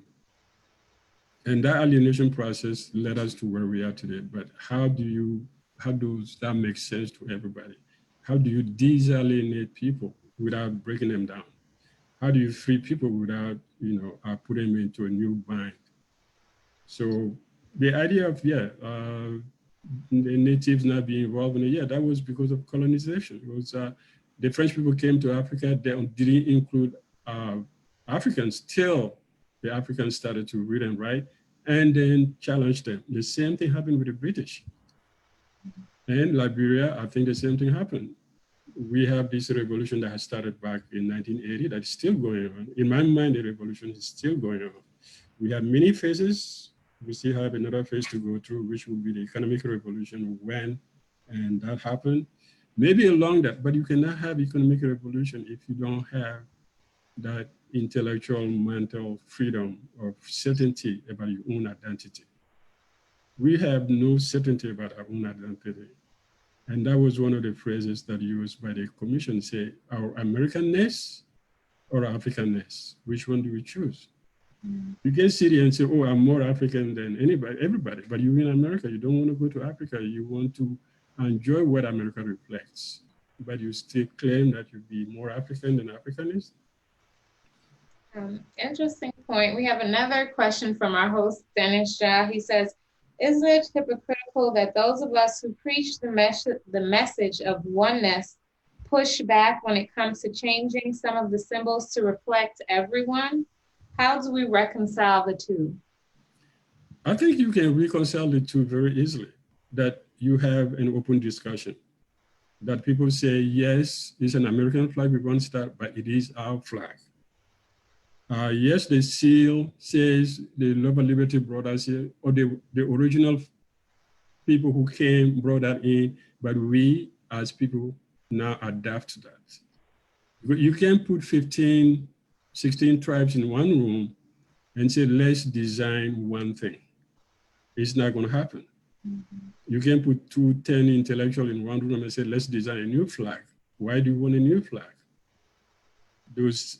And that alienation process led us to where we are today. But how does that make sense to everybody? How do you disalienate people without breaking them down? How do you free people without, putting them into a new bind? So the idea of, the natives not being involved in it, that was because of colonization. It was the French people came to Africa, they didn't include Africans till the Africans started to read and write and then challenged them. The same thing happened with the British. And Liberia, I think the same thing happened. We have this revolution that has started back in 1980 that's still going on. In my mind, the revolution is still going on. We have many phases. We still have another phase to go through, which will be the economic revolution and that happened. Maybe along that, but you cannot have economic revolution if you don't have that intellectual, mental freedom of certainty about your own identity. We have no certainty about our own identity. And that was one of the phrases that used by the commission, say, our Americanness or Africanness, which one do we choose? You can sit here and say, oh, I'm more African than everybody, but you're in America, you don't want to go to Africa, you want to enjoy what America reflects, but you still claim that you'd be more African than Africanist? Interesting point. We have another question from our host, Dennis Jha. He says, is it hypocritical that those of us who preach the message of oneness push back when it comes to changing some of the symbols to reflect everyone? How do we reconcile the two? I think you can reconcile the two very easily, that you have an open discussion, that people say, yes, it's an American flag with one star, but it is our flag. Yes, the seal says the Love and Liberty brought us here, or the original people who came brought that in, but we as people now adapt to that. You can't put 15, 16 tribes in one room and say, let's design one thing. It's not going to happen. You can't put 10 intellectuals in one room and say, let's design a new flag. Why do you want a new flag? What's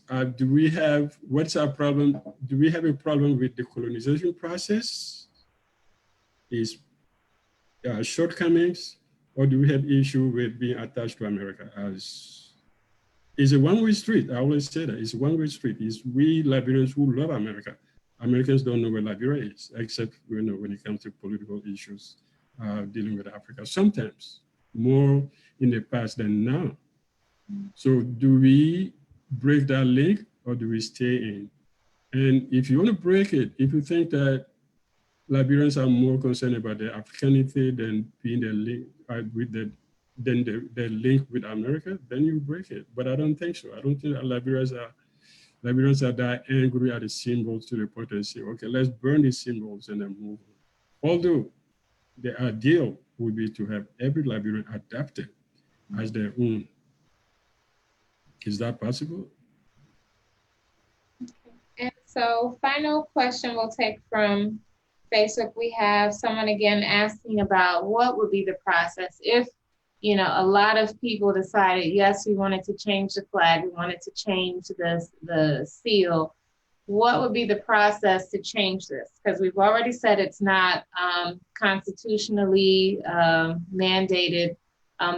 our problem? Do we have a problem with the colonization process? Is shortcomings, or do we have issue with being attached to America? It's a one-way street. I always say that it's a one-way street. It's we Liberians who love America. Americans don't know where Liberia is, except when it comes to political issues dealing with Africa. Sometimes more in the past than now. So do we break that link, or do we stay in And if you want to break it, if you think that Liberians are more concerned about their Africanity than being the link with the link with America, then you break it. But I don't think so. I don't think that Liberians are that angry at the symbols to the point they say, okay, let's burn these symbols and then move on. Although the ideal would be to have every Liberian adapted as their own. Is that possible? And so final question we'll take from Facebook. We have someone again asking about what would be the process if, you know, a lot of people decided, yes, we wanted to change the flag, we wanted to change the seal. What would be the process to change this? Because we've already said it's not constitutionally mandated.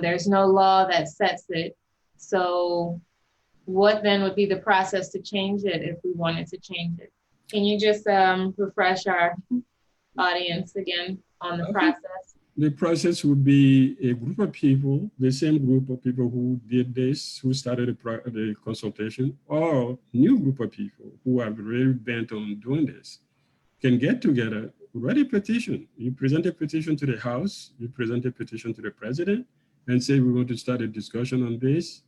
There's no law that sets it. So what then would be the process to change it if we wanted to change it? Can you just refresh our audience again on the process? The process would be a group of people, the same group of people who did this, who started the consultation, or new group of people who are really bent on doing this, can get together, write a petition. You present a petition to the House, you present a petition to the President, and say we want to start a discussion on this.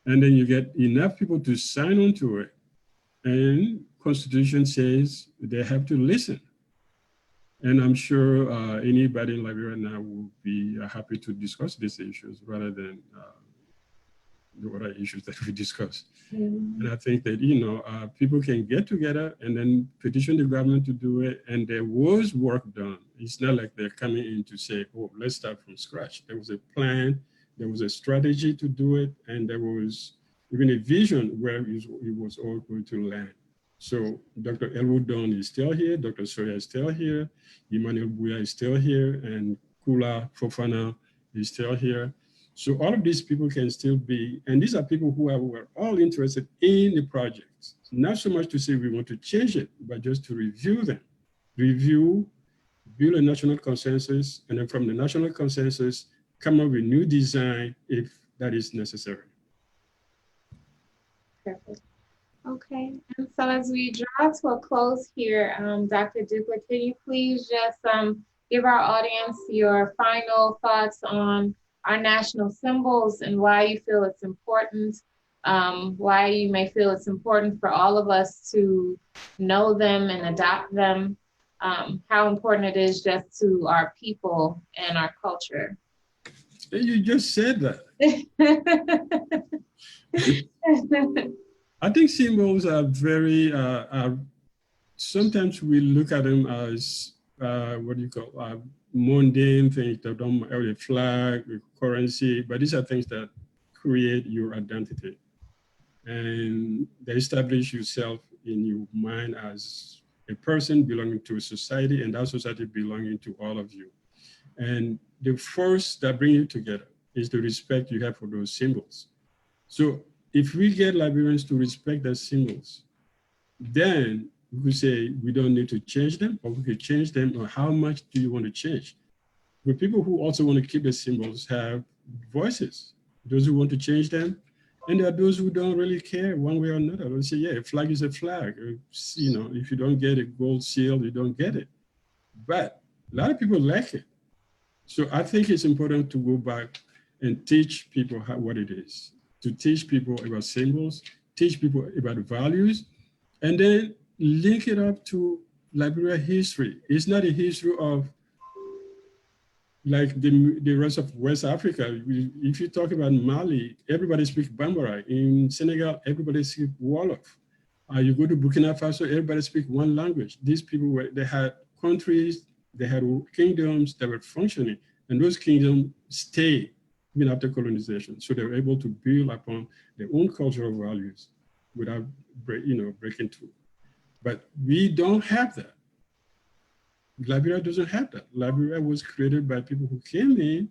And then you get enough people to sign on to it. And Constitution says they have to listen. And I'm sure anybody in Liberia now will be happy to discuss these issues rather than the other issues that we discussed. Mm-hmm. And I think that, you know, people can get together and then petition the government to do it. And there was work done. It's not like they're coming in to say, oh, let's start from scratch. There was a plan, there was a strategy to do it, and there was even a vision where it was all going to land. So Dr. Elwood Don is still here, Dr. Soya is still here, Emmanuel Buya is still here, and Kula Fofana is still here. So all of these people can still be, and these are people who were all interested in the projects. Not so much to say we want to change it, but just to review them. Review, build a national consensus, and then from the national consensus, come up with new design if that is necessary. Perfect. Okay, and so as we draw to a close here, Dr. Dukule, can you please just give our audience your final thoughts on our national symbols and why you feel it's important, why you may feel it's important for all of us to know them and adopt them, how important it is just to our people and our culture. You just said that. I think symbols are very, sometimes we look at them as, mundane things that don't have a flag, a currency, but these are things that create your identity. And they establish yourself in your mind as a person belonging to a society, and that society belonging to all of you. And the force that brings you together is the respect you have for those symbols. So if we get Liberians to respect their symbols, then we could say we don't need to change them, or we could change them, or how much do you want to change? But people who also want to keep the symbols have voices. Those who want to change them, and there are those who don't really care one way or another. They'll say, yeah, a flag is a flag. You know, if you don't get a gold seal, you don't get it. But a lot of people like it. So I think it's important to go back and teach people what it is, to teach people about symbols, teach people about values, and then link it up to Liberia history. It's not a history of like the rest of West Africa. If you talk about Mali, everybody speaks Bambara. In Senegal, everybody speaks Wolof. You go to Burkina Faso, everybody speaks one language. These people, they had countries, they had kingdoms that were functioning, and those kingdoms stayed even after colonization. So they were able to build upon their own cultural values without breaking through. But we don't have that. Liberia doesn't have that. Liberia was created by people who came in,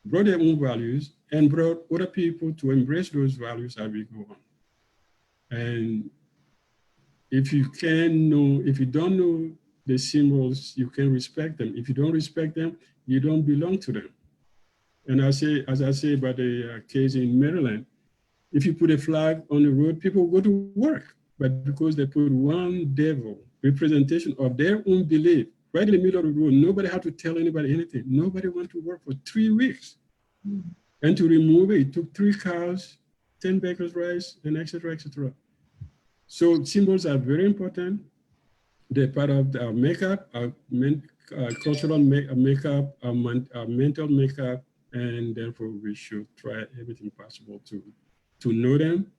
brought their own values, and brought other people to embrace those values as we go on. And if you don't know the symbols, you can respect them. If you don't respect them, you don't belong to them. And as I say about the case in Maryland, if you put a flag on the road, people go to work. but because they put one devil representation of their own belief right in the middle of the road, nobody had to tell anybody anything. Nobody went to work for 3 weeks. And to remove it, it took 3 cows, 10 bags of rice, and et cetera, et cetera. So symbols are very important. They're part of our makeup, our cultural makeup, our mental makeup, and therefore we should try everything possible to know them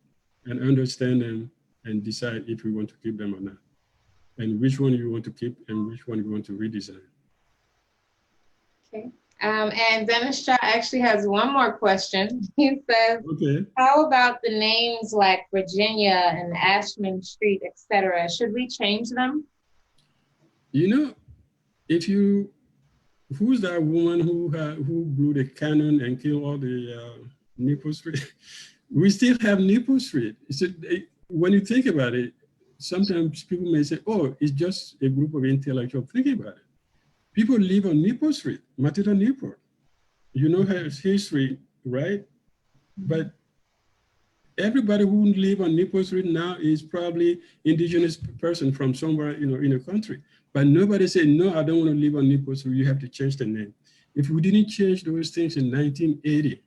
and understand them and decide if we want to keep them or not, and which one you want to keep and which one you want to redesign. Okay. And Dennis Shaw actually has one more question. He says, okay, how about the names like Virginia and Ashman Street, etc.? Should we change them? You know, who's that woman who blew the cannon and killed all the Nipple Street? We still have Nipple Street. When you think about it, sometimes people may say, oh, it's just a group of intellectuals. Think about it. People live on Nipple Street, Matita Nipple. You know her history, right? But everybody who live on Nipple Street now is probably indigenous person from somewhere, in the country. But nobody said, no, I don't want to live on Nipple Street. You have to change the name. If we didn't change those things in 1980,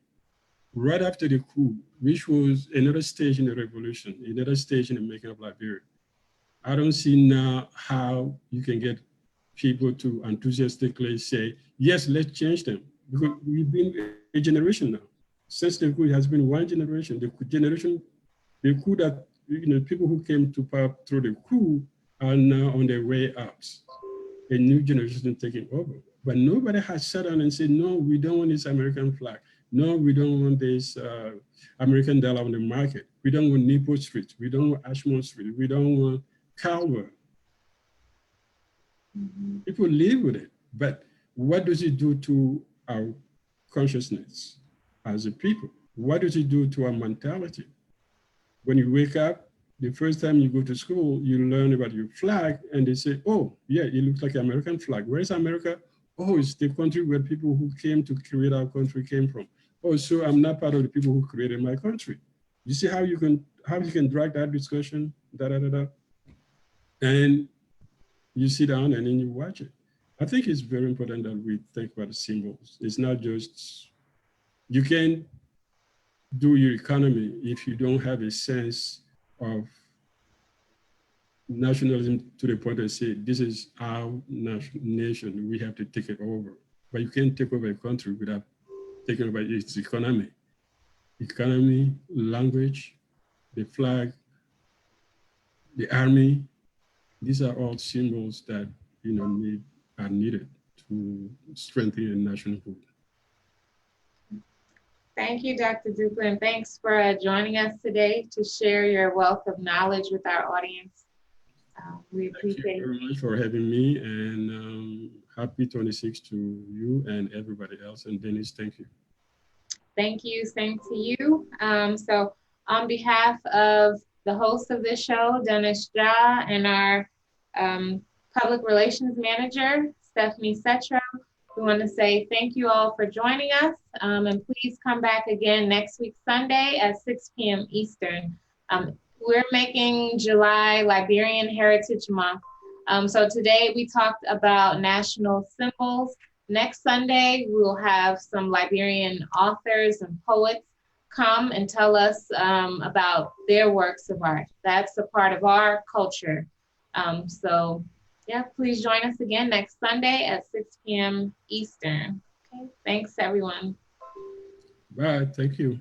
right after the coup, which was another stage in the revolution, another stage in the making of Liberia, I don't see now how you can get people to enthusiastically say, yes, let's change them. Because we've been a generation now. Since the coup, it has been one generation. The coup that, people who came to power through the coup are now on their way out. A new generation taking over. But nobody has sat down and said, no, we don't want this American flag. No, we don't want this American dollar on the market. We don't want Nipple Street. We don't want Ashmore Street. We don't want Calvert. People live with it. But what does it do to our consciousness as a people? What does it do to our mentality? When you wake up, the first time you go to school, you learn about your flag and they say, oh, yeah, it looks like an American flag. Where is America? Oh, it's the country where people who came to create our country came from. Oh, so I'm not part of the people who created my country. You see how you can drag that discussion, and you sit down and then you watch it. I think it's very important that we think about the symbols. It's not just, you can't do your economy if you don't have a sense of nationalism to the point that say, this is our nation, we have to take it over. But you can't take over a country without taking over its economy, language, the flag, the army. These are all symbols that are needed to strengthen a nationhood. Thank you, Dr. Dukule, and thanks for joining us today to share your wealth of knowledge with our audience. We appreciate it. Thank you very much for having me, and happy 26th to you and everybody else. And Dennis, thank you. Thank you, same to you. So on behalf of the host of this show, Dennis Shaw, and our public relations manager, Stephanie Setro, we want to say thank you all for joining us, and please come back again next week, Sunday at 6 p.m. Eastern. We're making July Liberian Heritage Month. So today we talked about national symbols. Next Sunday, we will have some Liberian authors and poets come and tell us about their works of art. That's a part of our culture. So yeah, please join us again next Sunday at 6 p.m. Eastern. Okay, thanks everyone. Bye, thank you.